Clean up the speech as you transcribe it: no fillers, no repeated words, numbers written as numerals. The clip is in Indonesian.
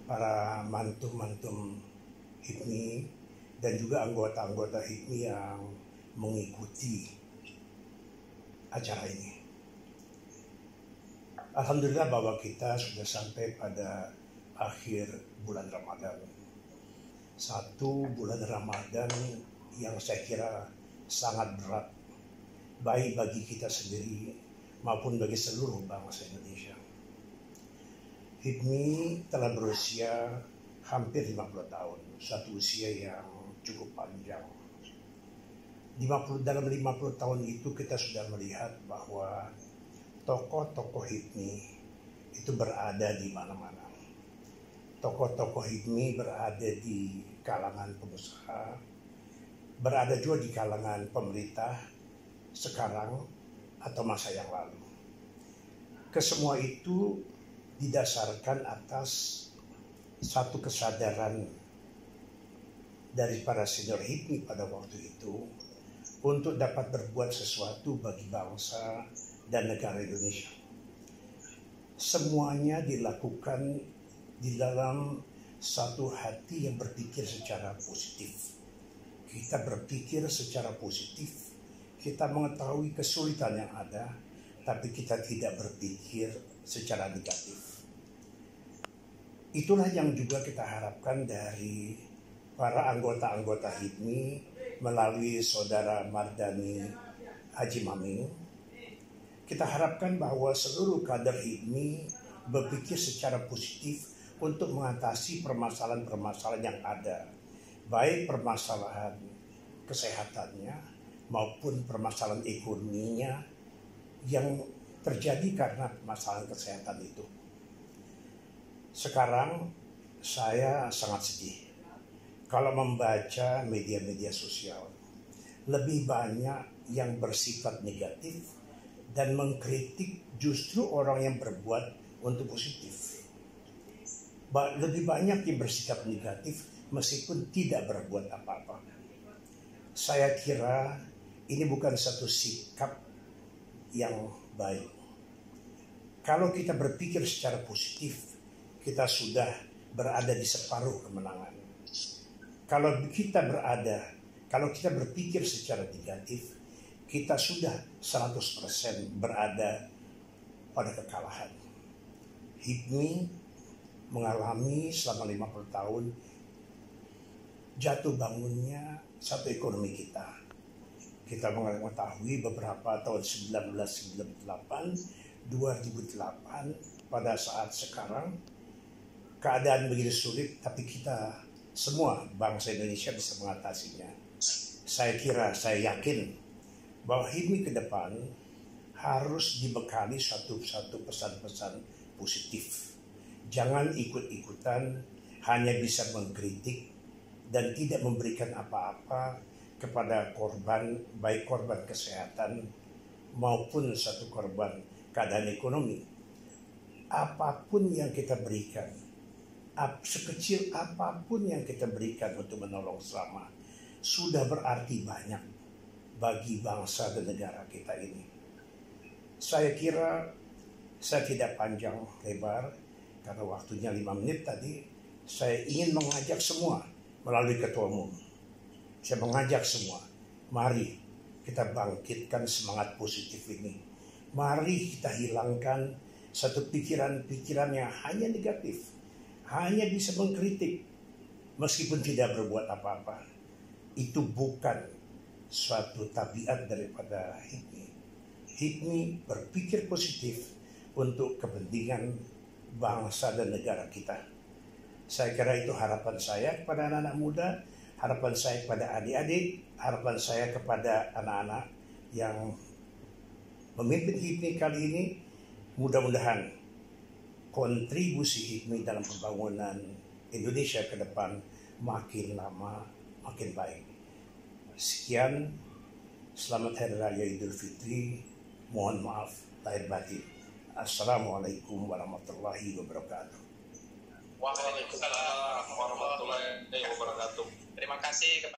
Para mantum-mantum HIPMI dan juga anggota-anggota HIPMI yang mengikuti acara ini. Alhamdulillah bahwa kita sudah sampai pada akhir bulan Ramadan. Satu bulan Ramadan yang saya kira sangat berat, baik bagi kita sendiri maupun bagi seluruh bangsa Indonesia. HIPMI telah berusia hampir 50 tahun, suatu usia yang cukup panjang. Dalam 50 tahun itu kita sudah melihat bahwa tokoh-tokoh HIPMI itu berada di mana-mana. Tokoh-tokoh HIPMI berada di kalangan pengusaha, berada juga di kalangan pemerintah sekarang atau masa yang lalu. Kesemua itu didasarkan atas satu kesadaran dari para senior HIPMI pada waktu itu untuk dapat berbuat sesuatu bagi bangsa dan negara Indonesia. Semuanya dilakukan di dalam satu hati yang berpikir secara positif. Kita berpikir secara positif, kita mengetahui kesulitan yang ada, tapi kita tidak berpikir secara negatif. Itulah yang juga kita harapkan dari para anggota-anggota HIPMI melalui Saudara Mardhani Haji Maming. Kita harapkan bahwa seluruh kader HIPMI berpikir secara positif untuk mengatasi permasalahan-permasalahan yang ada, baik permasalahan kesehatannya maupun permasalahan ekonominya yang terjadi karena permasalahan kesehatan itu. Sekarang saya sangat sedih kalau membaca media-media sosial. Lebih banyak yang bersifat negatif dan mengkritik justru orang yang berbuat untuk positif. Lebih banyak yang bersikap negatif meskipun tidak berbuat apa-apa. Saya kira ini bukan satu sikap yang baik. Kalau kita berpikir secara positif, kita sudah berada di separuh kemenangan. Kalau kita berpikir secara negatif, kita sudah 100% berada pada kekalahan. HIPMI mengalami selama 50 tahun jatuh bangunnya satu ekonomi kita. Kita mengetahui beberapa tahun 1998, 2008, pada saat sekarang keadaan begitu sulit, tapi kita semua bangsa Indonesia bisa mengatasinya. Saya yakin bahwa HIPMI ke depan harus dibekali satu pesan-pesan positif. Jangan ikut-ikutan hanya bisa mengkritik dan tidak memberikan apa-apa kepada korban, baik korban kesehatan maupun satu korban keadaan ekonomi. Apapun yang kita berikan, sekecil apapun yang kita berikan untuk menolong sesama, sudah berarti banyak bagi bangsa dan negara kita ini. Saya kira saya tidak panjang lebar karena waktunya 5 menit tadi. Saya ingin mengajak semua melalui ketua umum. Saya mengajak semua, mari kita bangkitkan semangat positif ini. Mari kita hilangkan satu pikiran-pikiran yang hanya negatif, hanya bisa mengkritik meskipun tidak berbuat apa-apa. Itu bukan suatu tabiat daripada HIPMI. HIPMI berpikir positif untuk kepentingan bangsa dan negara kita. Saya kira itu harapan saya kepada anak-anak muda, harapan saya kepada adik-adik, harapan saya kepada anak-anak yang memimpin HIPMI kali ini. Mudah-mudahan kontribusi HIPMI dalam pembangunan Indonesia ke depan makin lama makin baik. Sekian, selamat Hari Raya Idul Fitri. Mohon maaf lahir batin. Assalamualaikum warahmatullahi wabarakatuh. Waalaikumsalam warahmatullahi wabarakatuh. Terima kasih.